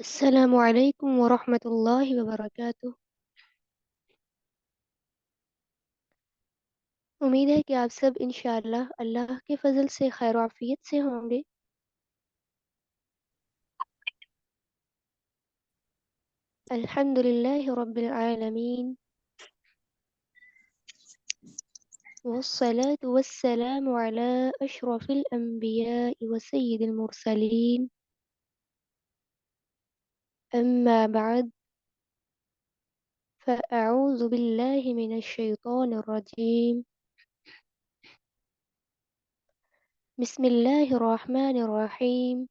السلام علیکم ورحمۃ اللہ وبرکاتہ۔ امید ہے کہ آپ سب انشاءاللہ اللہ کے فضل سے خیر و عافیت سے ہوں گے۔ الحمد للہ رب العالمین، والصلاة والسلام على أشرف الأنبياء وسيد المرسلين، أما بعد، فأعوذ بالله من الشيطان الرجيم، بسم الله الرحمن الرحيم،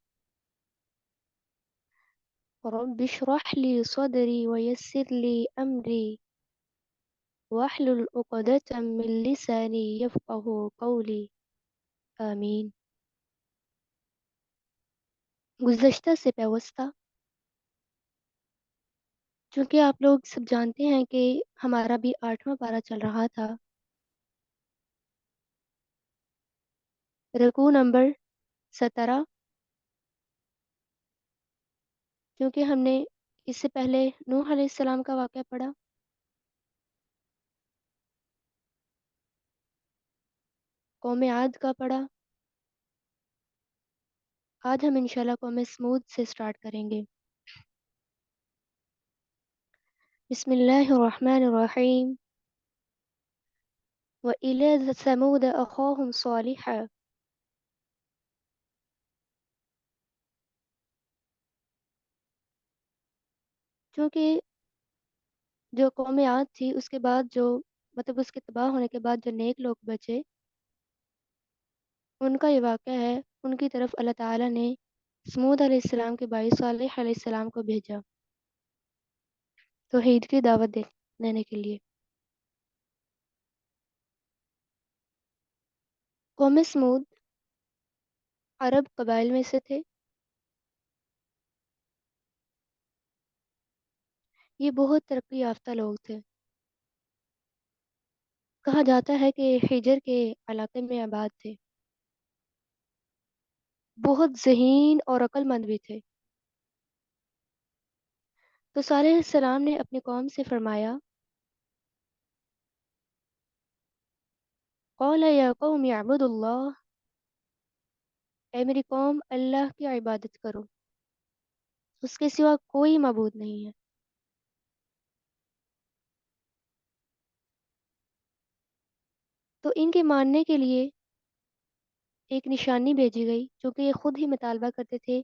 رب اشرح لي صدري ويسر لي أمري واحلل عقدة من لساني يفقه قولی، آمین۔ گزشتہ سے پیوستہ، چونکہ آپ لوگ سب جانتے ہیں کہ ہمارا بھی 8واں پارہ چل رہا تھا، رکوع نمبر 17، کیونکہ ہم نے اس سے پہلے نوح علیہ السلام کا واقعہ پڑھا، قوم عاد کا پڑھا۔ آج ہم انشاءاللہ قوم سمود سے سٹارٹ کریں گے۔ بسم اللہ الرحمن الرحیم، وَإِلَى ثَمُودَ أَخَاهُمْ صَالِحًا، چونکہ جو قوم عاد تھی اس کے بعد جو مطلب اس کے تباہ ہونے کے بعد جو نیک لوگ بچے، ان کا یہ واقعہ ہے۔ ان کی طرف اللہ تعالیٰ نے سمود علیہ السلام کے بھائی صالح علیہ السلام کو بھیجا توحید کی دعوت دینے کے لیے۔ قوم سمود عرب قبائل میں سے تھے۔ یہ بہت ترقی یافتہ لوگ تھے۔ کہا جاتا ہے کہ حجر کے علاقے میں آباد تھے، بہت ذہین اور عقل مند بھی تھے۔ تو صالح علیہ السلام نے اپنی قوم سے فرمایا، قال یا قوم اعبدوا اللہ، اے میری قوم اللہ کی عبادت کرو، اس کے سوا کوئی معبود نہیں ہے۔ تو ان کے ماننے کے لیے ایک نشانی بھیجی گئی، چونکہ یہ خود ہی مطالبہ کرتے تھے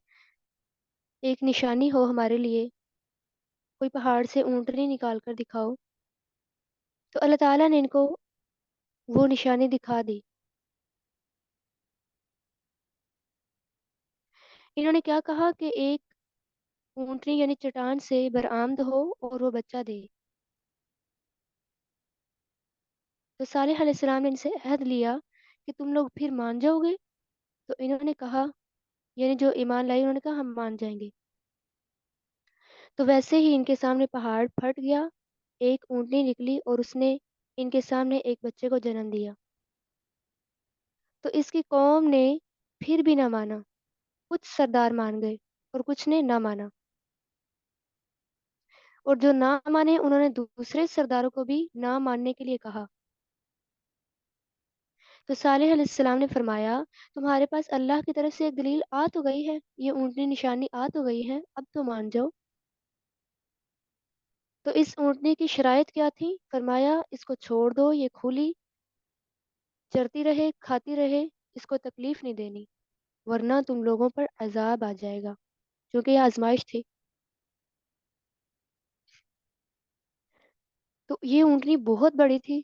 ایک نشانی ہو ہمارے لیے، کوئی پہاڑ سے اونٹنی نکال کر دکھاؤ۔ تو اللہ تعالیٰ نے ان کو وہ نشانی دکھا دی۔ انہوں نے کیا کہا کہ ایک اونٹنی یعنی چٹان سے برآمد ہو اور وہ بچہ دے۔ تو صالح علیہ السلام نے ان سے عہد لیا کہ تم لوگ پھر مان جاؤ گے؟ تو انہوں نے کہا، یعنی جو ایمان لائی انہوں نے کہا ہم مان جائیں گے۔ تو ویسے ہی ان کے سامنے پہاڑ پھٹ گیا، ایک اونٹنی نکلی اور اس نے ان کے سامنے ایک بچے کو جنم دیا۔ تو اس کی قوم نے پھر بھی نہ مانا، کچھ سردار مان گئے اور کچھ نے نہ مانا، اور جو نہ مانے انہوں نے دوسرے سرداروں کو بھی نہ ماننے کے لیے کہا۔ تو صالح علیہ السلام نے فرمایا، تمہارے پاس اللہ کی طرف سے ایک دلیل آ تو گئی ہے، یہ اونٹنی نشانی آ تو گئی ہے، اب تو مان جاؤ۔ تو اس اونٹنی کی شرائط کیا تھی؟ فرمایا اس کو چھوڑ دو، یہ کھلی چرتی رہے، کھاتی رہے، اس کو تکلیف نہیں دینی، ورنہ تم لوگوں پر عذاب آ جائے گا، کیونکہ یہ آزمائش تھی۔ تو یہ اونٹنی بہت بڑی تھی۔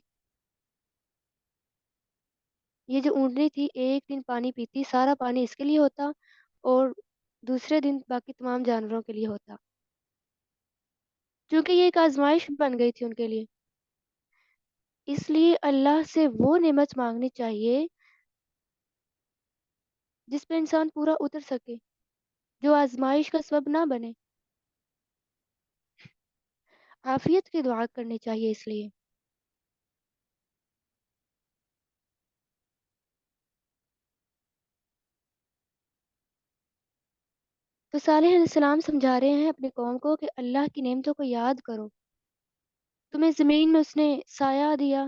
یہ جو اونٹنی تھی ایک دن پانی پیتی، سارا پانی اس کے لیے ہوتا اور دوسرے دن باقی تمام جانوروں کے لیے ہوتا، کیونکہ یہ ایک آزمائش بن گئی تھی ان کے لیے۔ اس لیے اللہ سے وہ نعمت مانگنی چاہیے جس پہ انسان پورا اتر سکے، جو آزمائش کا سبب نہ بنے۔ عافیت کی دعا کرنی چاہیے اس لیے۔ تو صالح علیہ السلام سمجھا رہے ہیں اپنی قوم کو کہ اللہ کی نعمتوں کو یاد کرو. تمہیں زمین میں اس نے سایہ دیا،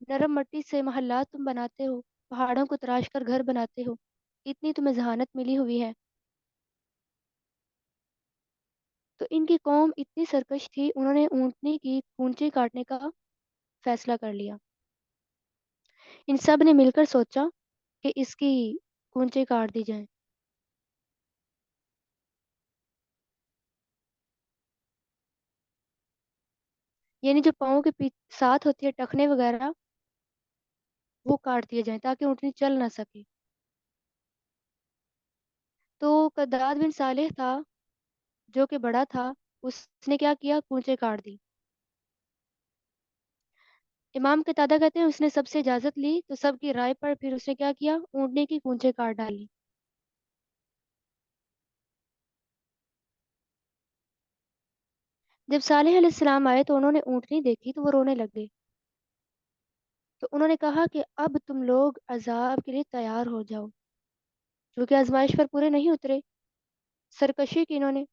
نرم مٹی سے محلات تم بناتے ہو، پہاڑوں کو تراش کر گھر بناتے ہو، اتنی تمہیں ذہانت ملی ہوئی ہے. تو ان کی قوم اتنی سرکش تھی، انہوں نے اونٹنی کی کونچی کاٹنے کا فیصلہ کر لیا. ان سب نے مل کر سوچا کہ اس کی کونچے کاٹ دی جائیں. یعنی جو پاؤں کے ساتھ ہوتی ہے ٹخنے وغیرہ، وہ کاٹ دیے جائیں تاکہ اونٹنی چل نہ سکے. تو قداد بن صالح تھا جو کہ بڑا تھا، اس نے کیا کیا، کونچے کاٹ دی. امام قتادہ کہتے ہیں اس نے سب سے اجازت لی تو سب کی رائے پر پھر اس نے کیا کیا، اونٹنے کی کونچے کاٹ ڈالی. جب صالح علیہ السلام آئے تو انہوں نے اونٹنی دیکھی تو وہ رونے لگے. تو انہوں نے کہا کہ اب تم لوگ عذاب کے لیے تیار ہو جاؤ، کیونکہ آزمائش پر پورے نہیں اترے، سرکشی کی انہوں نے.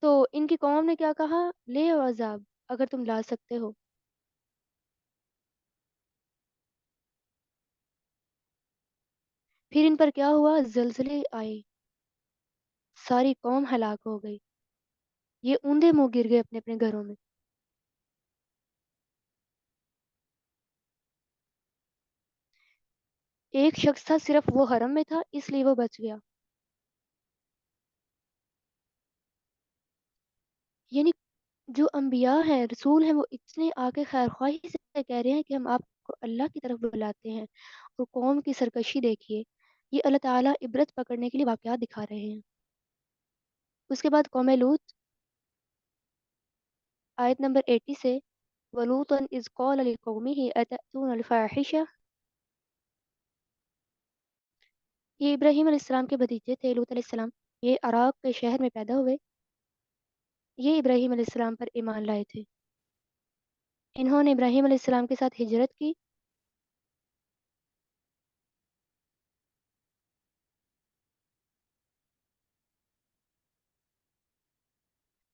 تو ان کی قوم نے کیا کہا، لے آؤ عذاب اگر تم لا سکتے ہو. پھر ان پر کیا ہوا، زلزلے آئے، ساری قوم ہلاک ہو گئی. یہ اوندے منہ گر گئے اپنے اپنے گھروں میں. ایک شخص تھا صرف، وہ حرم میں تھا اس لیے وہ بچ گیا. یعنی جو انبیاء ہیں، رسول ہیں، وہ اتنے آگے خیر خواہی سے کہہ رہے ہیں کہ ہم آپ کو اللہ کی طرف بلاتے ہیں. اور قوم کی سرکشی دیکھیے، یہ اللہ تعالیٰ عبرت پکڑنے کے لیے واقعات دکھا رہے ہیں. اس کے بعد قوم لوط، آیت نمبر 80 سے، وَلُوطًا إِذْ قَالَ لِقَوْمِهِ أَتَأْتُونَ الْفَاحِشَةَ. یہ ابراہیم علیہ السلام کے بھتیجے تھے، لوط علیہ السلام. یہ عراق کے شہر میں پیدا ہوئے. یہ ابراہیم علیہ السلام پر ایمان لائے تھے. انہوں نے ابراہیم علیہ السلام کے ساتھ ہجرت کی.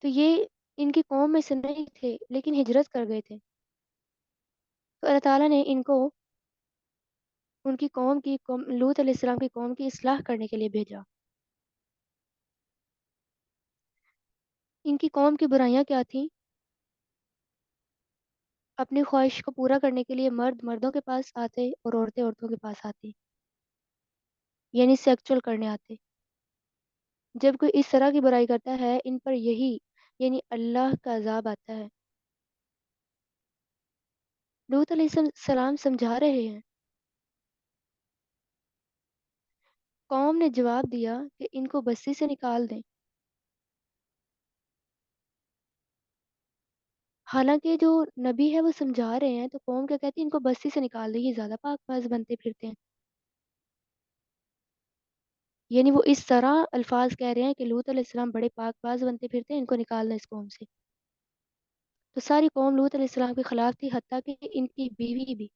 تو یہ ان کی قوم میں سے نہیں تھے لیکن ہجرت کر گئے تھے. تو اللہ تعالیٰ نے ان کو ان کی لوط علیہ السلام کی قوم کی اصلاح کرنے کے لیے بھیجا. ان کی قوم کی برائیاں کیا تھیں، اپنی خواہش کو پورا کرنے کے لیے مرد مردوں کے پاس آتے اور عورتیں عورتوں کے پاس آتی، یعنی سیکچول کرنے آتے. جب کوئی اس طرح کی برائی کرتا ہے ان پر یہی یعنی اللہ کا عذاب آتا ہے. لوط علیہ السلام سمجھا رہے ہیں. قوم نے جواب دیا کہ ان کو بستی سے نکال دیں. حالانکہ جو نبی ہے وہ سمجھا رہے ہیں تو قوم کیا کہتی ہے، ان کو بستی سے نکال دیں، یہ زیادہ پاک باز بنتے پھرتے ہیں. یعنی وہ اس طرح الفاظ کہہ رہے ہیں کہ لوط علیہ السلام بڑے پاک باز بنتے پھرتے ہیں، ان کو نکالنا اس قوم سے. تو ساری قوم لوط علیہ السلام کے خلاف تھی، حتیٰ کہ ان کی بیوی بھی.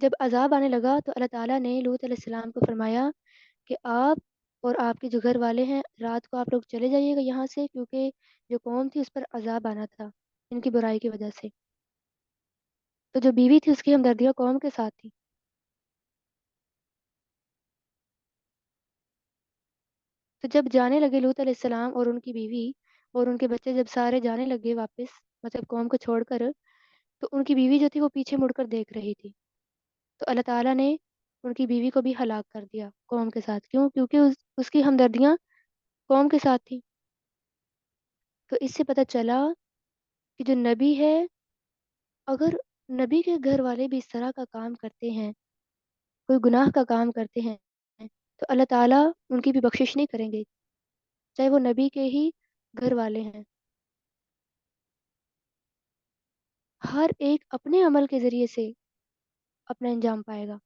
جب عذاب آنے لگا تو اللہ تعالیٰ نے لوط علیہ السلام کو فرمایا کہ آپ اور آپ کے جو گھر والے ہیں، رات کو آپ لوگ چلے جائیے گا یہاں سے، کیونکہ جو قوم تھی اس پر عذاب آنا تھا ان کی برائی کی وجہ سے. تو جو بیوی تھی اس کی ہمدردیاں قوم کے ساتھ تھی. تو جب جانے لگے لوط علیہ السلام اور ان کی بیوی اور ان کے بچے، جب سارے جانے لگے واپس، مطلب قوم کو چھوڑ کر، تو ان کی بیوی جو تھی وہ پیچھے مڑ کر دیکھ رہی تھی. تو اللہ تعالیٰ نے ان کی بیوی کو بھی ہلاک کر دیا قوم کے ساتھ. کیوں؟ کیونکہ اس کی ہمدردیاں قوم کے ساتھ تھی. تو اس سے پتہ چلا کہ جو نبی ہے، اگر نبی کے گھر والے بھی اس طرح کا کام کرتے ہیں، کوئی گناہ کا کام کرتے ہیں، تو اللہ تعالیٰ ان کی بھی بخشش نہیں کریں گے، چاہے وہ نبی کے ہی گھر والے ہیں. ہر ایک اپنے عمل کے ذریعے سے اپنا انجام پائے گا.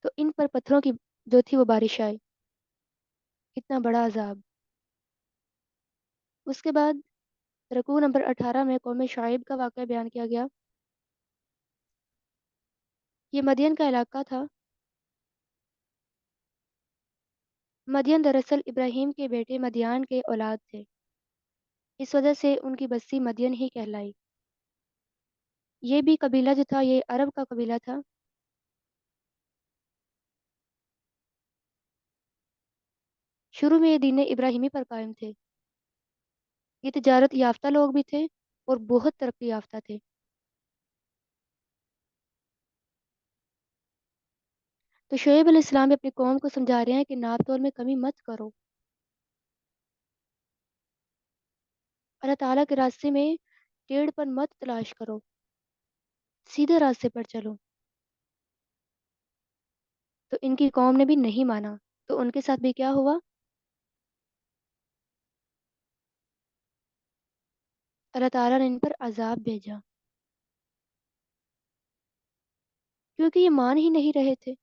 تو ان پر پتھروں کی جو تھی وہ بارش آئی، اتنا بڑا عذاب. اس کے بعد رکوع نمبر 18 میں قوم شعیب کا واقعہ بیان کیا گیا. یہ مدین کا علاقہ تھا۔ مدین دراصل ابراہیم کے بیٹے مدیان کے اولاد تھے، اس وجہ سے ان کی بستی مدین ہی کہلائی۔ یہ بھی قبیلہ جو تھا یہ عرب کا قبیلہ تھا۔ شروع میں یہ دین ابراہیمی پر قائم تھے۔ یہ تجارت یافتہ لوگ بھی تھے اور بہت ترقی یافتہ تھے۔ تو شعیب علیہ السلام اپنی قوم کو سمجھا رہے ہیں کہ ناپ تول میں کمی مت کرو، اللہ تعالیٰ کے راستے میں ٹیڑھ پن مت تلاش کرو، سیدھے راستے پر چلو۔ تو ان کی قوم نے بھی نہیں مانا، تو ان کے ساتھ بھی کیا ہوا؟ اللہ تعالیٰ نے ان پر عذاب بھیجا، کیونکہ یہ مان ہی نہیں رہے تھے،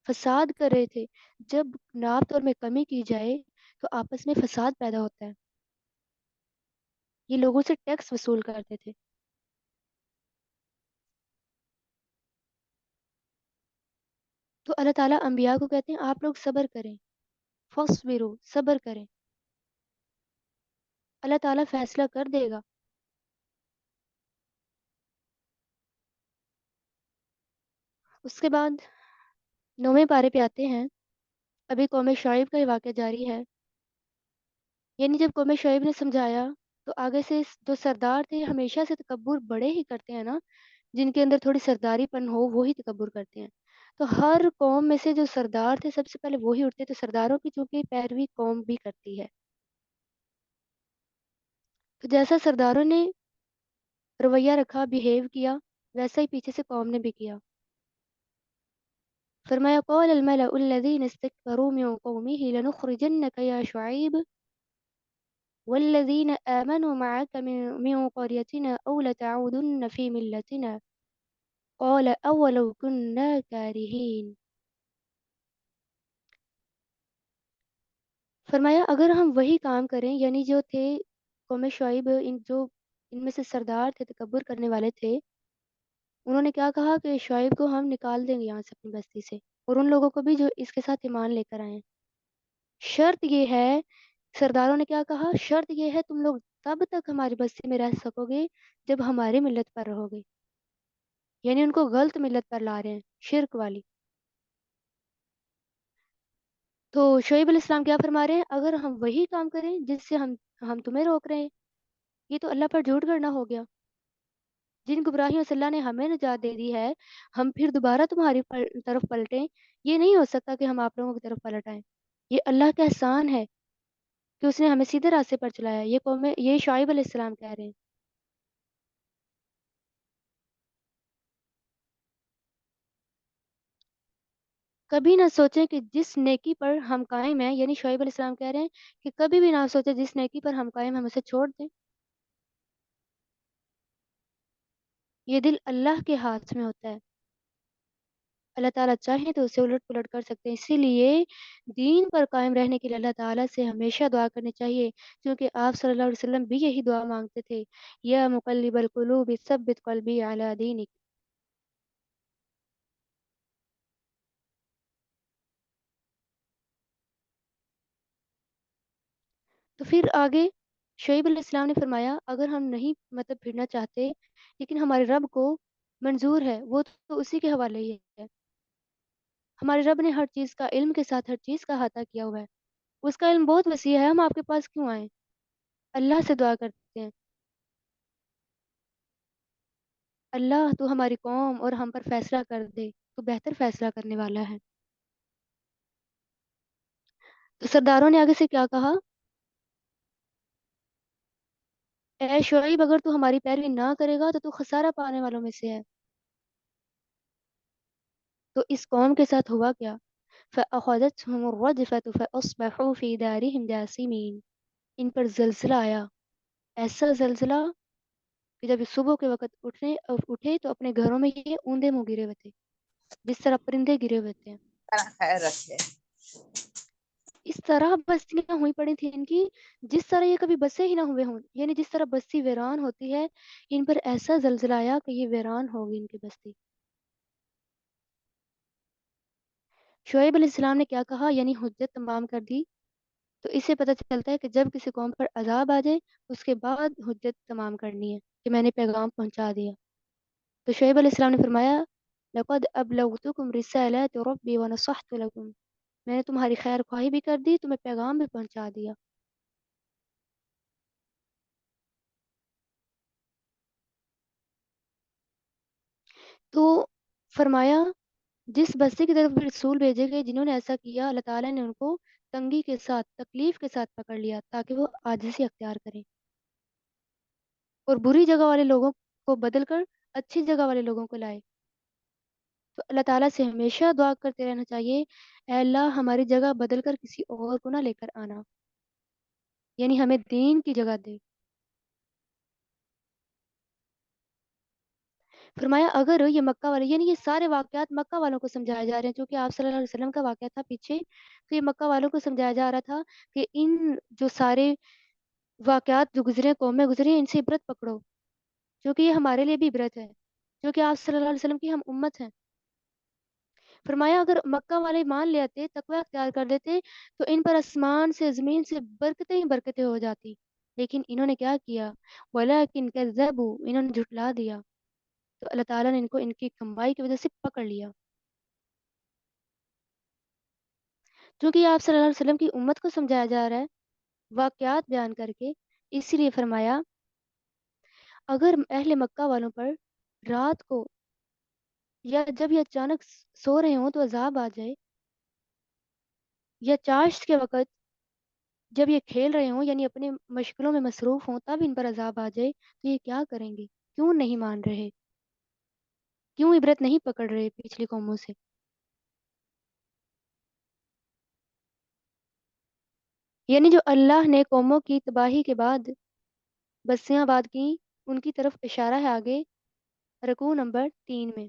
فساد کر رہے تھے۔ جب ناپ تول میں کمی کی جائے تو آپس میں فساد پیدا ہوتا ہے۔ یہ لوگوں سے ٹیکس وصول کرتے تھے۔ تو اللہ تعالیٰ انبیاء کو کہتے ہیں آپ لوگ صبر کریں، فصبروا، صبر کریں، اللہ تعالیٰ فیصلہ کر دے گا۔ اس کے بعد 9ویں پارے پہ آتے ہیں۔ ابھی قوم شعیب کا یہ واقعہ جاری ہے۔ یعنی جب قوم شعیب نے سمجھایا تو آگے سے جو سردار تھے ہمیشہ سے تکبر بڑے ہی کرتے ہیں نا، جن کے اندر تھوڑی سرداری پن ہو وہی تکبر کرتے ہیں۔ تو ہر قوم میں سے جو سردار تھے سب سے پہلے وہی اٹھتے، تو سرداروں کی چونکہ پیروی قوم بھی کرتی ہے، تو جیسا سرداروں نے رویہ رکھا، بیہیو کیا، ویسا ہی پیچھے سے قوم نے بھی کیا۔ فرمایا قال الملأ الذين استكبروا من قومه لنخرجنك يا شعيب والذين آمنوا معك من قريتنا أو لتعودن في ملتنا قال أولو كنا كارهين۔ فرمایا اگر ہم وہی کام کریں، یعنی جو تھے قوم شعیب، ان میں سے سردار تھے، تکبر کرنے والے تھے، انہوں نے کیا کہا کہ شعیب کو ہم نکال دیں گے یہاں سے، اپنی بستی سے، اور ان لوگوں کو بھی جو اس کے ساتھ ایمان لے کر آئے ہیں۔ شرط یہ ہے، سرداروں نے کیا کہا، شرط یہ ہے تم لوگ تب تک ہماری بستی میں رہ سکو گے جب ہماری ملت پر رہو گے۔ یعنی ان کو غلط ملت پر لا رہے ہیں، شرک والی۔ تو شعیب علیہ السلام کیا فرما رہے ہیں، اگر ہم وہی کام کریں جس سے ہم تمہیں روک رہے ہیں، یہ تو اللہ پر جھوٹ گڑنا ہو گیا۔ جن گمراہیوں سے اللہ نے ہمیں نجات دے دی ہے، ہم پھر دوبارہ تمہاری طرف پلٹیں، یہ نہیں ہو سکتا کہ ہم آپ لوگوں کی طرف پلٹ آئیں۔ یہ اللہ کا احسان ہے کہ اس نے ہمیں سیدھے راستے پر چلایا۔ یہ شعیب علیہ السلام کہہ رہے ہیں۔ کبھی نہ سوچیں کہ جس نیکی پر ہم قائم ہیں، یعنی شعیب علیہ السلام کہہ رہے ہیں کہ کبھی بھی نہ سوچیں جس نیکی پر ہم قائم ہیں ہم اسے چھوڑ دیں۔ یہ دل اللہ کے ہاتھ میں ہوتا ہے، اللہ تعالیٰ چاہیں تو اسے الٹ پلٹ کر سکتے ہیں۔ اسی لیے دین پر قائم رہنے کے لیے اللہ تعالیٰ سے ہمیشہ دعا کرنی چاہیے، کیونکہ آپ صلی اللہ علیہ وسلم بھی یہی دعا مانگتے تھے، یا مقلب القلوب ثبت قلبی علی دینک۔ تو پھر آگے شعیب علیہ السلام نے فرمایا اگر ہم نہیں مطلب پھرنا چاہتے، لیکن ہمارے رب کو منظور ہے، وہ تو اسی کے حوالے ہی ہے۔ ہمارے رب نے ہر چیز کا علم کے ساتھ ہر چیز کا احاطہ کیا ہوا ہے، اس کا علم بہت وسیع ہے، ہم آپ کے پاس کیوں آئیں؟ اللہ سے دعا کرتے ہیں، اللہ تو ہماری قوم اور ہم پر فیصلہ کر دے، تو بہتر فیصلہ کرنے والا ہے۔ تو سرداروں نے آگے سے کیا کہا، اے شعیب اگر تو ہماری پیروی نہ کرے گا تو خسارہ پانے والوں میں سے ہے۔ تو اس قوم کے ساتھ ہوا کیا، فَأَخَذَتْهُمُ الرَّجْفَةُ فَأَصْبَحُوا فِي دَارِهِمْ جَاثِمِينَ۔ ان پر زلزلہ آیا، ایسا زلزلہ کہ جب یہ صبح کے وقت اٹھے تو اپنے گھروں میں یہ اوندے منہ گرے ہوئے تھے، جس طرح پرندے گرے ہوئے تھے۔ خیر رکھے۔ اس طرح بستیاں ہوئی پڑی تھیں ان کی، جس طرح یہ کبھی بسے ہی نہ ہوئے ہوں، یعنی جس طرح بستی ویران ہوتی ہے، ان پر ایسا زلزلہ آیا کہ یہ ویران ہو گئی ان کی بستی۔ شعیب علیہ السلام نے کیا کہا، یعنی حجت تمام کر دی. تو اس سے پتہ چلتا ہے کہ جب کسی قوم پر عذاب آ جائے اس کے بعد حجت تمام کرنی ہے کہ میں نے پیغام پہنچا دیا. تو شعیب علیہ السلام نے فرمایا لقد ابلغتکم رسالات ربی ونصحت لکم، میں نے تمہاری خیر خواہی بھی کر دی، تمہیں پیغام بھی پہنچا دیا. تو فرمایا جس بستی کی طرف رسول بھیجے گئے جنہوں نے ایسا کیا، اللہ تعالیٰ نے ان کو تنگی کے ساتھ تکلیف کے ساتھ پکڑ لیا تاکہ وہ عاجزی اختیار کریں اور بری جگہ والے لوگوں کو بدل کر اچھی جگہ والے لوگوں کو لائے. تو اللہ تعالیٰ سے ہمیشہ دعا کرتے رہنا چاہیے، اے اللہ ہماری جگہ بدل کر کسی اور کو نہ لے کر آنا، یعنی ہمیں دین کی جگہ دے. فرمایا اگر یہ مکہ والے، یعنی یہ سارے واقعات مکہ والوں کو سمجھائے جا رہے ہیں کیونکہ آپ صلی اللہ علیہ وسلم کا واقعہ تھا پیچھے، تو یہ مکہ والوں کو سمجھایا جا رہا تھا کہ ان جو سارے واقعات جو گزرے قومیں گزری ان سے عبرت پکڑو، کیونکہ یہ ہمارے لیے بھی عبرت ہے کیونکہ آپ صلی اللہ علیہ وسلم کی ہم امت ہیں. فرمایا اگر مکہ والے مان لے آتے، تقوی اختیار کر لیتے، تو ان پر آسمان سے زمین سے برکتیں ہی برکتیں ہو جاتی، لیکن انہوں نے کیا کیا، وَلَٰكِن كَذَّبُوا، انہوں نے جھٹلا دیا. تو اللہ تعالیٰ نے ان کو ان کی کمائی کی وجہ سے پکڑ لیا. چونکہ آپ صلی اللہ علیہ وسلم کی امت کو سمجھایا جا رہا ہے واقعات بیان کر کے، اسی لیے فرمایا اگر اہل مکہ والوں پر رات کو یا جب یہ اچانک سو رہے ہوں تو عذاب آ جائے، یا چاشت کے وقت جب یہ کھیل رہے ہوں یعنی اپنے مشغلوں میں مصروف ہوں تب ان پر عذاب آ جائے، تو یہ کیا کریں گے؟ کیوں نہیں مان رہے؟ کیوں عبرت نہیں پکڑ رہے پچھلی قوموں سے؟ یعنی جو اللہ نے قوموں کی تباہی کے بعد بستیاں آباد کی، ان کی طرف اشارہ ہے آگے رکوع نمبر 3 میں.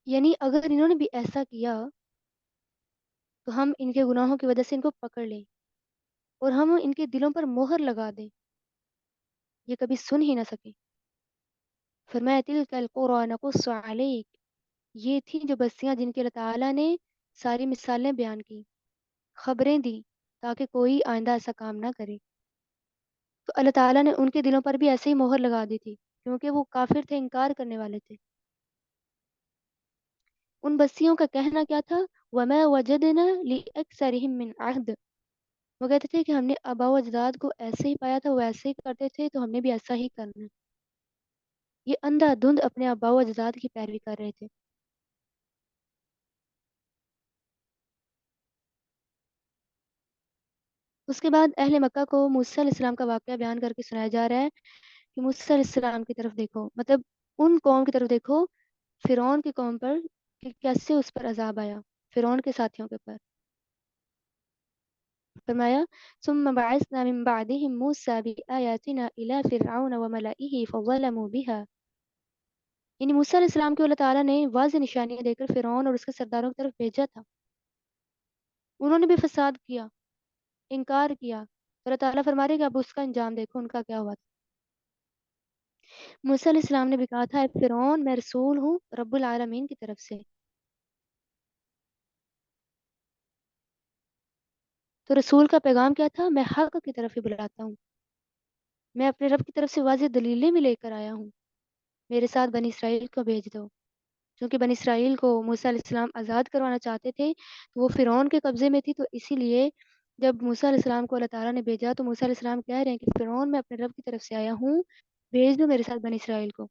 یعنی اگر انہوں نے بھی ایسا کیا تو ہم ان کے گناہوں کی وجہ سے ان کو پکڑ لیں اور ہم ان کے دلوں پر مہر لگا دیں، یہ کبھی سن ہی نہ سکے. فرمایا تلک القری نقص علیک، یہ تھیں جو بستیاں جن کے اللہ تعالیٰ نے ساری مثالیں بیان کی، خبریں دی تاکہ کوئی آئندہ ایسا کام نہ کرے. تو اللہ تعالیٰ نے ان کے دلوں پر بھی ایسے ہی مہر لگا دی تھی کیونکہ وہ کافر تھے، انکار کرنے والے تھے. ان بستیوں کا کہنا کیا تھا، وَمَا وَجَدْنَا لِأَكْثَرِهِم مِّنْ عَهْدٍ، وہ کہتے تھے کہ ہم نے آباء و اجداد کو ایسے ہی پایا تھا، وہ ایسے ہی کرتے تھے تو ہم نے بھی ایسا ہی کرنا ہے. یہ اندھا دھند اپنے آباء و اجداد کی پیروی کر رہے تھے. اس کے بعد اہل مکہ کو موسیٰ علیہ السلام کا واقعہ بیان کر کے سنایا جا رہا ہے کہ موسیٰ علیہ السلام کی طرف دیکھو، مطلب ان قوم کی طرف دیکھو، فرعون کی قوم پر، کہ کیسے اس پر عذاب آیا، فرعون کے ساتھیوں کے پر. فرمایا ثم بعثنا من بعدهم موسى بآياتنا إلى فرعون وملئه فظلموا بها، یعنی موسیٰ علیہ السلام کو اللہ تعالیٰ نے واضح نشانیاں دے کر فرعون اور اس کے سرداروں کی طرف بھیجا تھا. انہوں نے بھی فساد کیا، انکار کیا، تو اللہ تعالیٰ فرما رہے کہ اب اس کا انجام دیکھو ان کا کیا ہوا تھا. موسیٰ علیہ السلام نے بھی کہا تھا اے فرعون میں رسول ہوں رب العالمین کی طرف سے. تو رسول کا پیغام کیا تھا، میں حق کی طرف ہی بلاتا ہوں، میں اپنے رب کی طرف سے واضح دلیلیں بھی لے کر آیا ہوں، میرے ساتھ بنی اسرائیل کو بھیج دو. کیونکہ بنی اسرائیل کو موسیٰ علیہ السلام آزاد کروانا چاہتے تھے تو وہ فرعون کے قبضے میں تھی، تو اسی لیے جب موسیٰ علیہ السلام کو اللہ تعالیٰ نے بھیجا تو موسیٰ علیہ السلام کہہ رہے ہیں کہ فرعون میں اپنے رب کی طرف سے آیا ہوں، بھیج دو میرے ساتھ بنی اسرائیل کو.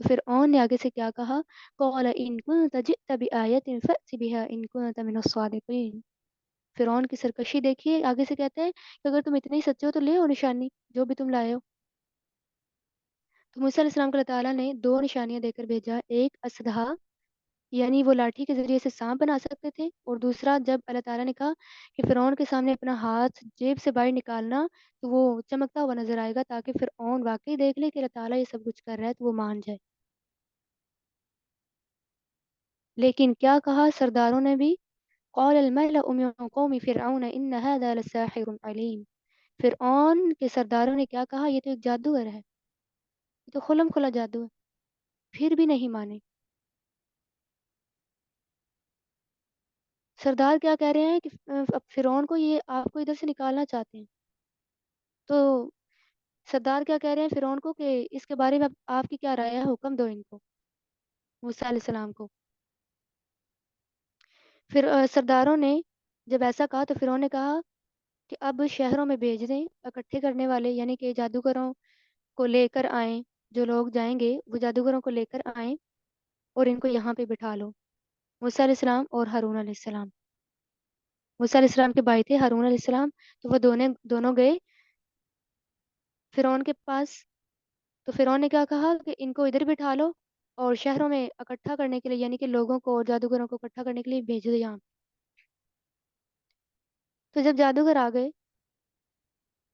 تو فرعون نے آگے سے کیا کہا، قال ان كنت جئت بآية فأت بها ان كنت من الصادقين. فرعون کی سرکشی دیکھیے، آگے سے کہتے ہیں کہ اگر تم اتنے ہی سچے ہو تو لے آؤ نشانی جو بھی تم لائے ہو. تو موسیٰ علیہ السلام کو اللہ تعالیٰ نے 2 نشانیاں دے کر بھیجا، ایک اسدھا یعنی وہ لاٹھی کے ذریعے سے سانپ بنا سکتے تھے، اور دوسرا جب اللہ تعالیٰ نے کہا کہ فرعون کے سامنے اپنا ہاتھ جیب سے باہر نکالنا تو وہ چمکتا ہوا نظر آئے گا تاکہ فرعون واقعی دیکھ لے کہ اللہ تعالیٰ یہ سب کچھ کر رہا ہے تو وہ مان جائے. لیکن کیا کہا سرداروں نے بھی، قال الملأ من قوم فرعون ان هذا لساحر علیم. فرعون کے سرداروں نے کیا کہا، یہ تو ایک جادوگر ہے، یہ تو کھلم کھلا جادو ہے، پھر بھی نہیں مانے. سردار کیا کہہ رہے ہیں کہ اب فرعون کو یہ آپ کو ادھر سے نکالنا چاہتے ہیں. تو سردار کیا کہہ رہے ہیں فرعون کو کہ اس کے بارے میں آپ کی کیا رائے ہے، حکم دو ان کو، موسیٰ علیہ السلام کو. پھر سرداروں نے جب ایسا کہا تو فرعون نے کہا کہ اب شہروں میں بھیج دیں اکٹھے کرنے والے، یعنی کہ جادوگروں کو لے کر آئیں. جو لوگ جائیں گے وہ جادوگروں کو لے کر آئیں اور ان کو یہاں پہ بٹھا لو. موسیٰ علیہ السلام اور ہارون علیہ السلام، موسیٰ علیہ السلام کے بھائی تھے ہارون علیہ السلام. تو وہ دونوں گئے فرعون کے پاس. تو فرعون نے کیا کہا کہ ان کو ادھر بٹھا لو اور شہروں میں اکٹھا کرنے کے لیے، یعنی کہ لوگوں کو اور جادوگروں کو اکٹھا کرنے کے لیے بھیج دو یہاں. تو جب جادوگر آ گئے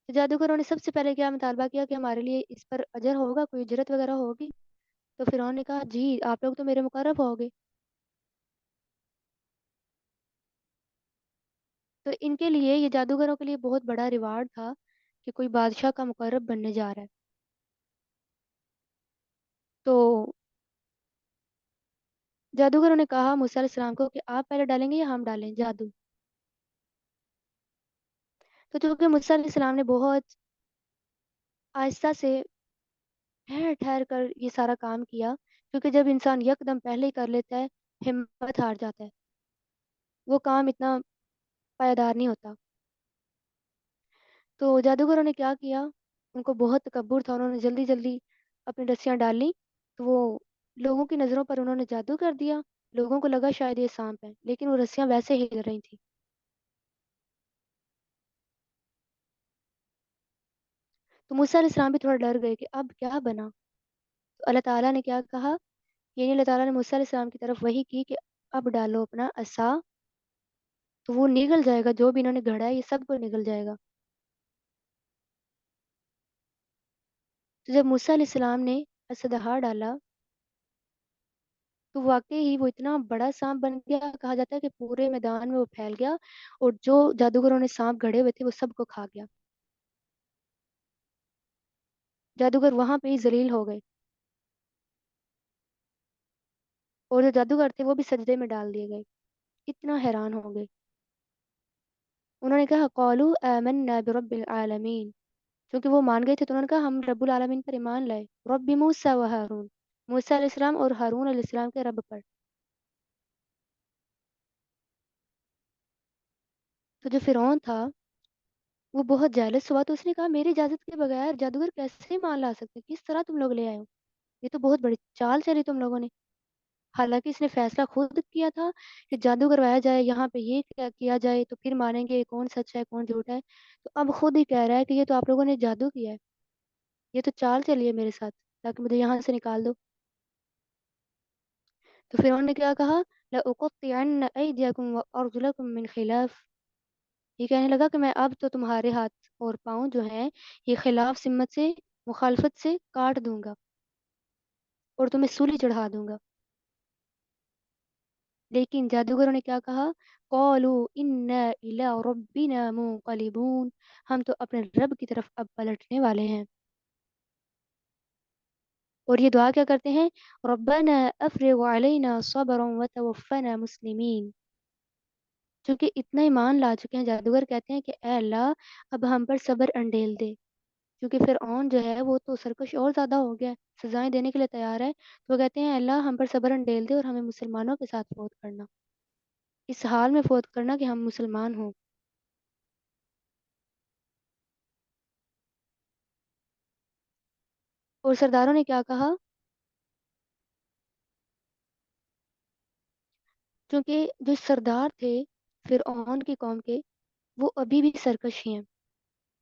تو جادوگروں نے سب سے پہلے کیا مطالبہ کیا کہ ہمارے لیے اس پر اجر ہوگا، کوئی اجرت وغیرہ ہوگی. تو فرعون نے کہا جی آپ لوگ تو میرے مقرب ہوگے. تو ان کے لیے، یہ جادوگروں کے لیے بہت بڑا ریوارڈ تھا کہ کوئی بادشاہ کا مقرب بننے جا رہا ہے. تو جادوگروں نے کہا موسیٰ علیہ السلام کو کہ آپ پہلے ڈالیں گے یا ہم ڈالیں جادو. تو چونکہ موسیٰ علیہ السلام نے بہت آہستہ سے ٹھہر ٹھہر کر یہ سارا کام کیا، کیونکہ جب انسان یکدم پہلے ہی کر لیتا ہے ہمت ہار جاتا ہے، وہ کام اتنا پائیدار نہیں ہوتا. تو جادوگروں نے کیا کیا، ان کو بہت تکبر تھا، انہوں نے جلدی جلدی اپنی رسیاں ڈالیں. تو وہ لوگوں کی نظروں پر انہوں نے جادو کر دیا. لوگوں کو لگا شاید یہ سانپ ہے، لیکن وہ رسیاں ویسے ہی ہل رہی تھیں. تو موسیٰ علیہ السلام بھی تھوڑا ڈر گئے کہ اب کیا بنا. تو اللہ تعالیٰ نے کیا کہا، یعنی اللہ تعالیٰ نے موسیٰ علیہ السلام کی طرف وحی کی کہ اب ڈالو اپنا عصا، تو وہ نگل جائے گا، جو بھی انہوں نے گھڑا ہے یہ سب کو نگل جائے گا. تو جب موسیٰ علیہ السلام نے عصا دہا ڈالا تو واقعی ہی وہ اتنا بڑا سانپ بن گیا، کہا جاتا ہے کہ پورے میدان میں وہ پھیل گیا اور جو جادوگروں نے سانپ گھڑے ہوئے تھے وہ سب کو کھا گیا. جادوگر وہاں پہ ہی ذلیل ہو گئے اور جو جادوگر تھے وہ بھی سجدے میں ڈال دیے گئے. اتنا حیران ہو گئے. انہوں نے کہا قالوا آمنا برب العالمین، کیونکہ وہ مان گئے تھے تو انہوں نے کہا ہم رب العالمین پر ایمان لائے. رب موسیٰ و ہارون، موسیٰ علیہ السلام اور ہارون علیہ السلام کے رب پر. تو جو فرعون تھا وہ بہت جیلس ہوا، تو اس نے کہا میری اجازت کے بغیر جادوگر کیسے مان لا سکتے، کس طرح تم لوگ لے آئے ہو، یہ تو بہت بڑی چال چلی تم لوگوں نے. حالانکہ اس نے فیصلہ خود کیا تھا کہ جادو کروایا جائے، یہاں پہ یہ کیا جائے تو پھر مانیں گے کون سچ ہے کون جھوٹا ہے. تو اب خود ہی کہہ رہا ہے کہ یہ تو آپ لوگوں نے جادو کیا ہے، یہ تو چال چلی ہے میرے ساتھ تاکہ مجھے یہاں سے نکال دو. تو فرعون نے کیا کہا، لَأُقَطِّعَنَّ أَيْدِيَكُمْ وَأَرْجُلَكُمْ مِنْ خِلَافٍ. یہ کہنے لگا کہ میں اب تو تمہارے ہاتھ اور پاؤں جو ہیں یہ خلاف سمت سے، مخالفت سے کاٹ دوں گا اور تمہیں سولی چڑھا دوں گا. لیکن جادوگروں نے کیا کہا، قالوا انا الی ربنا منقلبون، ہم تو اپنے رب کی طرف اب پلٹنے والے ہیں. اور یہ دعا کیا کرتے ہیں، ربنا افرغ علینا صبرا وتوفنا مسلمین. چونکہ اتنا ایمان لا چکے ہیں جادوگر کہتے ہیں کہ اے اللہ اب ہم پر صبر انڈیل دے، کیونکہ فرعون جو ہے وہ تو سرکش اور زیادہ ہو گیا ہے، سزائیں دینے کے لیے تیار ہے. تو وہ کہتے ہیں اے اللہ ہم پر صبر انڈیل دے اور ہمیں مسلمانوں کے ساتھ فوت کرنا، اس حال میں فوت کرنا کہ ہم مسلمان ہوں. اور سرداروں نے کیا کہا، کیونکہ جو سردار تھے فرعون کی قوم کے وہ ابھی بھی سرکش ہی ہیں.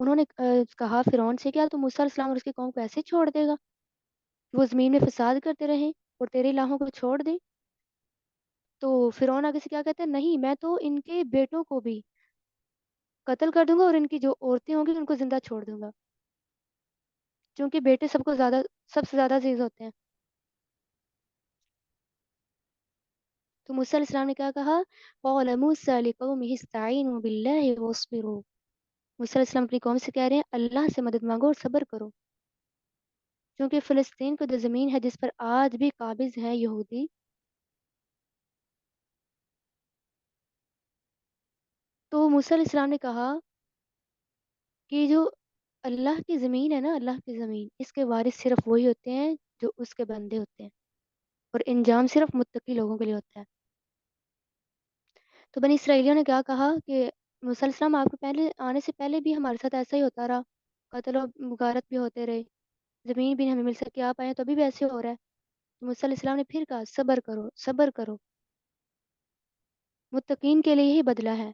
انہوں نے کہا فرعون سے کیا تو موسیٰ علیہ السلام اور اس کی قوم کو ایسے چھوڑ دے گا، وہ زمین میں فساد کرتے رہیں اور تیرے الہوں کو چھوڑ دیں. تو فرعون آگے سے کیا کہتا ہے، نہیں میں تو ان کے بیٹوں کو بھی قتل کر دوں گا اور ان کی جو عورتیں ہوں گی ان کو زندہ چھوڑ دوں گا، کیونکہ بیٹے سب سے زیادہ عزیز ہوتے ہیں. تو موسیٰ علیہ السلام نے کیا کہا، قال موسیٰ لقومہ استعینوا باللہ واصبروا. موسیٰ علیہ السلام اپنی قوم سے کہہ رہے ہیں اللہ سے مدد مانگو اور صبر کرو، کیونکہ فلسطین کو جو زمین ہے جس پر آج بھی قابض ہیں یہودی، تو موسیٰ علیہ السلام نے کہا کہ جو اللہ کی زمین ہے نا، اللہ کی زمین، اس کے وارث صرف وہی ہوتے ہیں جو اس کے بندے ہوتے ہیں، اور انجام صرف متقی لوگوں کے لیے ہوتا ہے۔ تو بنی اسرائیلیوں نے کیا کہا کہ موسیٰ علیہ السلام آپ کے پہلے آنے سے پہلے بھی ہمارے ساتھ ایسا ہی ہوتا رہا، قتل و غارت بھی ہوتے رہے، زمین بھی نہیں ہمیں مل سکی، آپ آئے ہیں تو ابھی بھی ایسے ہو رہا ہے۔ تو موسیٰ علیہ السلام نے پھر کہا صبر کرو، صبر کرو، متقین کے لیے ہی بدلہ ہے۔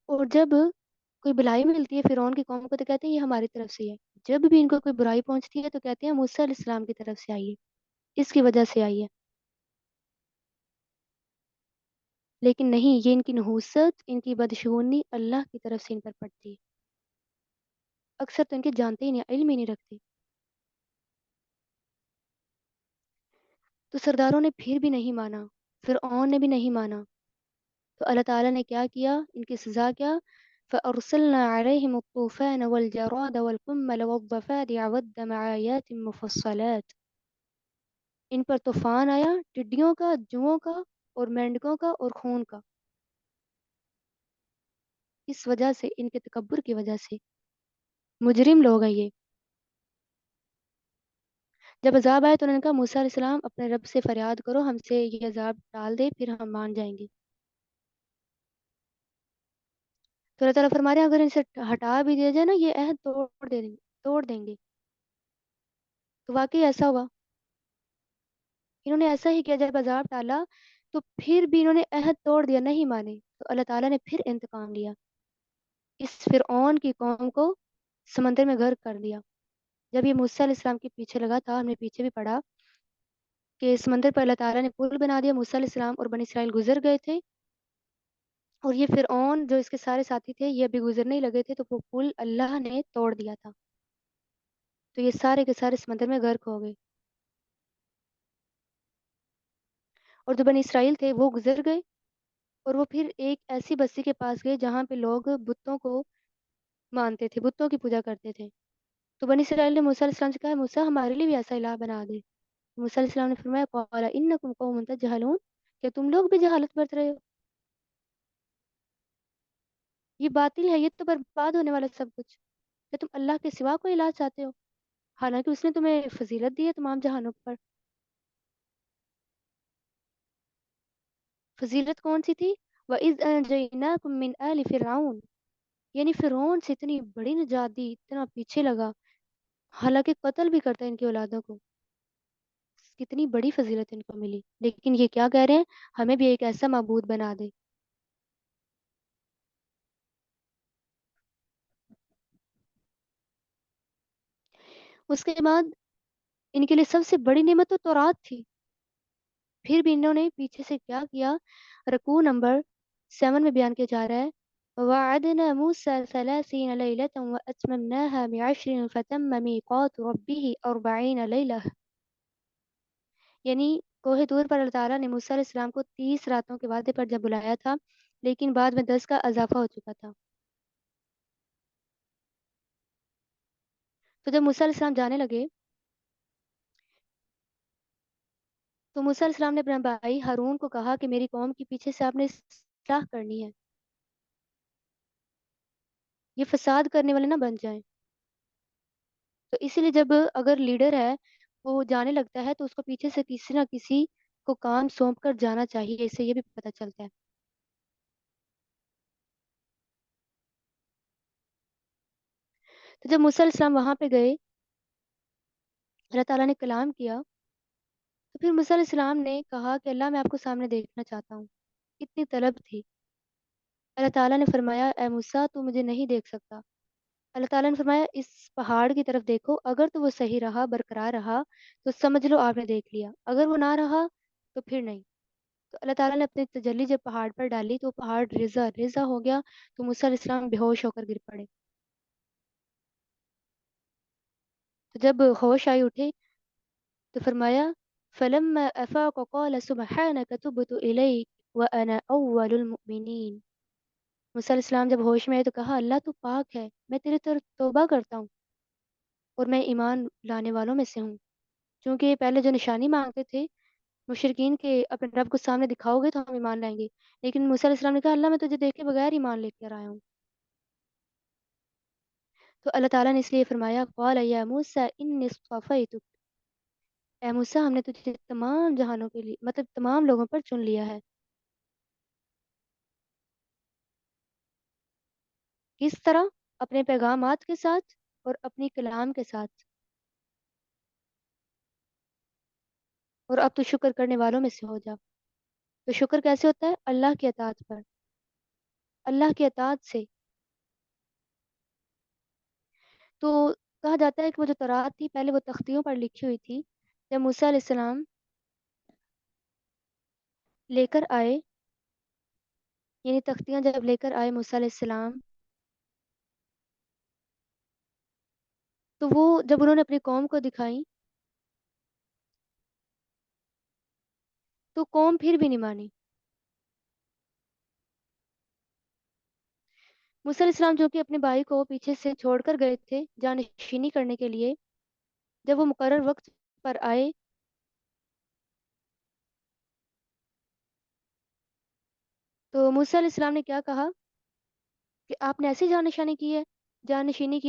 اور جب کوئی بلائی ملتی ہے فرعون کی قوم کو تو کہتے ہیں یہ ہماری طرف سے ہے، جب بھی ان کو کوئی برائی پہنچتی ہے تو کہتے ہیں موسیٰ علیہ السلام کی طرف سے آئی ہے، اس کی وجہ سے آئی ہے۔ لیکن نہیں، یہ ان کی نحوست، ان کی بدشگونی اللہ کی طرف سے ان پر پڑتی ہے۔ اکثر تو ان کے جانتے ہی نہیں، علم ہی نہیں رکھتے۔ تو سرداروں نے پھر بھی نہیں مانا، فرعون نے بھی نہیں مانا، تو اللہ تعالیٰ نے کیا کیا، ان کی سزا کیا، فَأَرْسَلْنَا عَلَيْهِمُ الطُّوفَانَ وَالْجَرَادَ وَالْقُمَّلَ وَالضَّفَادِعَ وَالدَّمَ آيَاتٍ مُفَصَّلَاتٍ۔ ان پر طوفان آیا، ٹڈیوں کا، جوؤں کا، اور مینڈکوں کا، اور خون کا، اس وجہ سے، ان کے تکبر کی وجہ سے۔ مجرم لوگ ہیں یہ۔ جب عذاب آئے تو انہوں نے کہا موسیٰ علیہ السلام اپنے رب سے فریاد کرو، ہم سے یہ عذاب ٹال دے، پھر ہم مان جائیں گے۔ تو اللہ تعالیٰ فرما رہے ہیں اگر ان سے ہٹا بھی دیا جائے نا، یہ عہد توڑ دیں گے۔ تو واقعی ایسا ہوا، انہوں نے ایسا ہی کیا، جب عذاب ٹالا تو پھر بھی انہوں نے عہد توڑ دیا، نہیں مانے، تو اللہ تعالیٰ نے پھر انتقام لیا، اس فرعون کی قوم کو سمندر میں غرق کر دیا۔ جب یہ موسیٰ علیہ السلام کے پیچھے لگا تھا، ہم نے پیچھے بھی پڑھا کہ سمندر پر اللہ تعالیٰ نے پل بنا دیا، موسیٰ علیہ السلام اور بنی اسرائیل گزر گئے تھے، اور یہ فرعون جو اس کے سارے ساتھی تھے یہ ابھی گزرنے ہی لگے تھے، تو وہ پل اللہ نے توڑ دیا تھا، تو یہ سارے کے سارے سمندر میں غرق ہو گئے، اور جو بنی اسرائیل تھے وہ گزر گئے، اور وہ پھر ایک ایسی بستی کے پاس گئے جہاں پہ لوگ بتوں کو مانتے تھے، بتوں کی پوجا کرتے تھے۔ تو بنی اسرائیل نے موسیٰ علیہ السلام سے کہا موسیٰ ہمارے لیے بھی ایسا الہ بنا دے۔ موسیٰ علیہ السلام نے فرمایا قال انکم قوم تجہلون، کہ تم لوگ بھی جہالت برت رہے ہو، یہ باطل ہے، یہ تو برباد ہونے والا سب کچھ، کہ تم اللہ کے سوا کوئی الہ چاہتے ہو، حالانکہ اس نے تمہیں فضیلت دی ہے تمام جہانوں پر۔ فضیلت کون سی تھی؟ وَإِذْ أَنْجَيْنَاكُمْ مِنْ آلِ فِرْعَوْنَ، یعنی فرعون سے اتنی بڑی نجات دی، اتنا پیچھے لگا، حالانکہ قتل بھی کرتا ہے ان کی اولادوں کو، کتنی بڑی فضیلت ان کو ملی، لیکن یہ کیا کہہ رہے ہیں، ہمیں بھی ایک ایسا معبود بنا دے۔ اس کے بعد ان کے لیے سب سے بڑی نعمت تو تورات تھی، پھر بھی انہوں نے پیچھے سے کیا کیا، رکوع نمبر 7 میں بیان کیا جا رہا ہے وَوَعَدْنَا مُوسَى 30 لَيْلَةً وَأَتْمَمْنَاهَا بِعَشْرٍ فَتَمَّ مِيقَاتُ رَبِّهِ 40 لَيْلَةً، یعنی کوہ طور پر اللہ تعالیٰ نے موسیٰ علیہ السلام کو 30 راتوں کے وعدے پر جب بلایا تھا، لیکن بعد میں 10 کا اضافہ ہو چکا تھا۔ تو جب موسیٰ علیہ السلام جانے لگے تو موسیٰ علیہ السلام نے اپنے بھائی ہارون کو کہا کہ میری قوم کے پیچھے سے آپ نے اصلاح کرنی ہے، یہ فساد کرنے والے نہ بن جائیں۔ تو اسی لیے جب اگر لیڈر ہے وہ جانے لگتا ہے تو اس کو پیچھے سے کسی نہ کسی کو کام سونپ کر جانا چاہیے، اس سے یہ بھی پتہ چلتا ہے۔ تو جب موسیٰ علیہ السلام وہاں پہ گئے، اللہ تعالیٰ نے کلام کیا، تو پھر موسیٰ علیہ السلام نے کہا کہ اللہ میں آپ کو سامنے دیکھنا چاہتا ہوں، اتنی طلب تھی۔ اللہ تعالیٰ نے فرمایا اے موسیٰ تو مجھے نہیں دیکھ سکتا۔ اللہ تعالیٰ نے فرمایا اس پہاڑ کی طرف دیکھو، اگر تو وہ صحیح رہا، برقرار رہا تو سمجھ لو آپ نے دیکھ لیا، اگر وہ نہ رہا تو پھر نہیں۔ تو اللہ تعالیٰ نے اپنی تجلی جب پہاڑ پر ڈالی تو وہ پہاڑ ریزہ ریزہ ہو گیا، تو موسیٰ علیہ السلام بے ہوش ہو کر گر پڑے۔ تو جب ہوش آئی اٹھے تو فرمایا فلما افاق قال سبحانك تبت الیک وانا اول المؤمنین، موسیٰ علیہ السلام جب ہوش میں آئے تو کہا اللہ تو پاک ہے، میں تیرے طرف توبہ کرتا ہوں اور میں ایمان لانے والوں میں سے ہوں۔ چونکہ یہ پہلے جو نشانی مانگتے تھے مشرکین کے اپنے رب کو سامنے دکھاؤ گے تو ہم ایمان لائیں گے، لیکن موسیٰ علیہ السلام نے کہا اللہ میں تجھے دیکھے بغیر ایمان لے کر آیا ہوں۔ تو اللہ تعالیٰ نے اس لیے فرمایا قال یا موسیٰ انی اصطفیتک، اے موسیٰ ہم نے تجھے تمام جہانوں کے لیے مطلب تمام لوگوں پر چن لیا ہے۔ کس طرح؟ اپنے پیغامات کے ساتھ اور اپنی کلام کے ساتھ، اور اب تو شکر کرنے والوں میں سے ہو جا۔ تو شکر کیسے ہوتا ہے؟ اللہ کی اطاعت پر، اللہ کی اطاعت سے۔ تو کہا جاتا ہے کہ وہ جو تورات تھی پہلے وہ تختیوں پر لکھی ہوئی تھی، جب موسیٰ علیہ السلام لے کر آئے، یعنی تختیاں جب لے کر آئے موسیٰ علیہ السلام، تو وہ جب انہوں نے اپنی قوم کو دکھائیں تو قوم پھر بھی نہیں مانی۔ موسیٰ علیہ السلام جو کہ اپنے بھائی کو پیچھے سے چھوڑ کر گئے تھے جانشینی کرنے کے لیے، جب وہ مقرر وقت پر آئے تو موسیٰ علیہ السلام نے کیا کہا کہ آپ نے ایسی جانشینی کی ہے،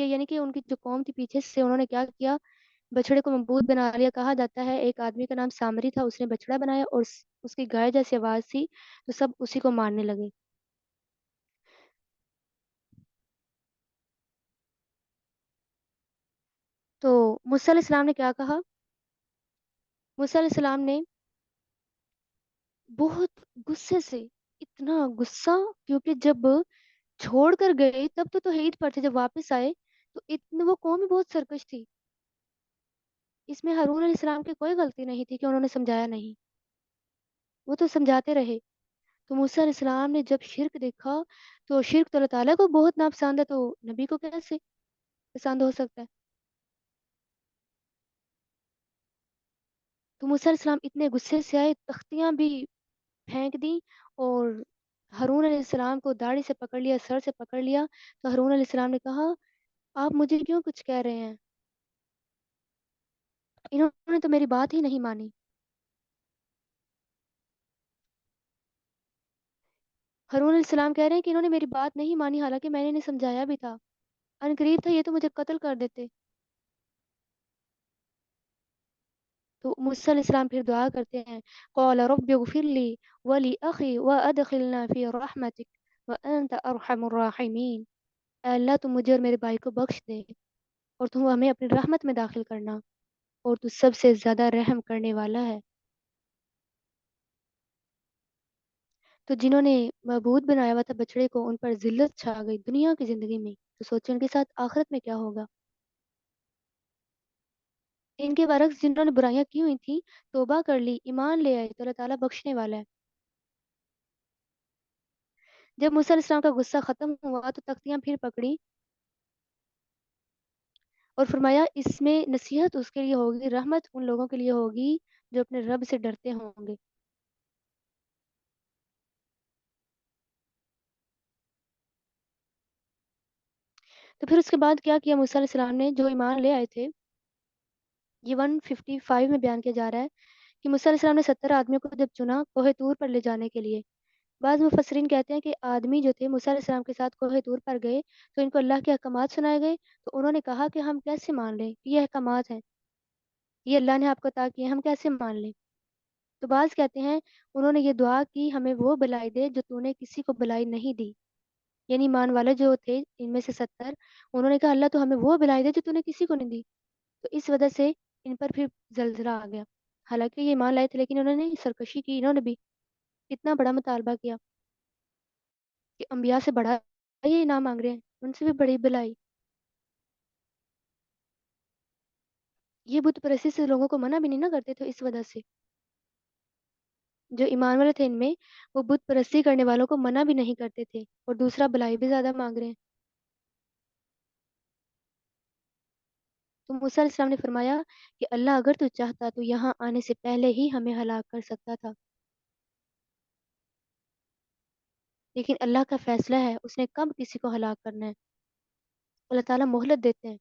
یعنی کہ ان کی جو قوم تھی پیچھے سے انہوں نے کیا کیا، بچڑے کو معبود بنا لیا۔ کہا جاتا ہے ایک آدمی کا نام سامری تھا، اس نے بچڑا بنایا اور اس کی گائے جیسی آواز تھی، تو سب اسی کو ماننے لگے۔ تو موسیٰ علیہ السلام نے کیا کہا؟ موسیٰ علیہ السلام نے بہت غصے سے، اتنا غصہ، کیونکہ جب چھوڑ کر گئے تب تو توحید پر تھے، جب واپس آئے تو اتنے وہ قوم ہی بہت سرکش تھی، اس میں ہارون علیہ السلام کی کوئی غلطی نہیں تھی کہ انہوں نے سمجھایا نہیں، وہ تو سمجھاتے رہے۔ تو موسیٰ علیہ السلام نے جب شرک دیکھا، تو شرک تو اللہ تعالیٰ کو بہت ناپسند ہے، تو نبی کو کیسے پسند ہو سکتا ہے؟ تو موسیٰ علیہ السلام اتنے غصے سے آئے، تختیاں بھی پھینک دیں، اور ہارون علیہ السلام کو داڑھی سے پکڑ لیا، سر سے پکڑ لیا۔ تو ہارون علیہ السلام نے کہا آپ مجھے کیوں کچھ کہہ رہے ہیں، انہوں نے تو میری بات ہی نہیں مانی۔ ہارون علیہ السلام کہہ رہے ہیں کہ انہوں نے میری بات نہیں مانی، حالانکہ میں نے انہیں سمجھایا بھی تھا، ان قریب تھا یہ تو مجھے قتل کر دیتے۔ تو موسیٰ علیہ السلام پھر دعا کرتے ہیں قال رب اغفر لی ولی اخی وادخلنا فی رحمتک وانت ارحم الراحمین، اے اللہ تم مجھے اور میرے بھائی کو بخش دے، اور تم ہمیں اپنی رحمت میں داخل کرنا، اور تو سب سے زیادہ رحم کرنے والا ہے۔ تو جنہوں نے معبود بنایا ہوا تھا بچڑے کو، ان پر ذلت چھا گئی دنیا کی زندگی میں، تو سوچیں ان کے ساتھ آخرت میں کیا ہوگا۔ ان کے برعکس جنہوں نے برائیاں کی ہوئی تھیں، توبہ کر لی، ایمان لے آئے، تو اللہ تعالیٰ بخشنے والا ہے۔ جب موسیٰ علیہ السلام کا غصہ ختم ہوا تو تختیاں پھر پکڑی اور فرمایا اس میں نصیحت اس کے لیے ہوگی، رحمت ان لوگوں کے لیے ہوگی جو اپنے رب سے ڈرتے ہوں گے۔ تو پھر اس کے بعد کیا کیا موسیٰ علیہ السلام نے؟ جو ایمان لے آئے تھے، یہ 155 میں بیان کیا جا رہا ہے کہ موسیٰ علیہ السلام نے 70 آدمیوں کو جب چنا کوہ طور پر لے جانے کے لیے، بعض مفسرین کہتے ہیں کہ آدمی جو تھے موسیٰ علیہ السلام کے ساتھ کوہ طور پر گئے تو ان کو اللہ کے احکامات سنائے گئے، تو انہوں نے کہا کہ ہم کیسے مان لیں کہ یہ احکامات ہیں، یہ اللہ نے آپ کو عطا کیے ہیں، ہم کیسے مان لیں؟ تو بعض کہتے ہیں انہوں نے یہ دعا کی ہمیں وہ بلائی دے جو تو نے کسی کو بلائی نہیں دی، یعنی ایمان والے جو تھے ان میں سے 70، انہوں نے کہا اللہ تو ہمیں وہ بلائی دے جو تو نے کسی کو نہیں دی، تو اس وجہ سے ان پر پھر زلزلہ آ گیا۔ حالانکہ یہ ایمان لائے تھے لیکن انہوں نے سرکشی کی، انہوں نے بھی اتنا بڑا مطالبہ کیا کہ انبیاء سے بڑا یہ انعام مانگ رہے ہیں، ان سے بھی بڑی بلائی۔ یہ بت پرستی سے لوگوں کو منع بھی نہیں نہ کرتے تھے، اس وجہ سے جو ایمان والے تھے ان میں، وہ بت پرستی کرنے والوں کو منع بھی نہیں کرتے تھے، اور دوسرا بلائی بھی زیادہ مانگ رہے ہیں۔ تو موسیٰ علیہ السلام نے فرمایا کہ اللہ اگر تو چاہتا تو یہاں آنے سے پہلے ہی ہمیں ہلاک کر سکتا تھا، لیکن اللہ کا فیصلہ ہے اس نے کب کسی کو ہلاک کرنا ہے، اللہ تعالیٰ مہلت دیتے ہیں۔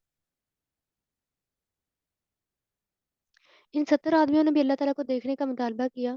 ان 70 آدمیوں نے بھی اللہ تعالیٰ کو دیکھنے کا مطالبہ کیا،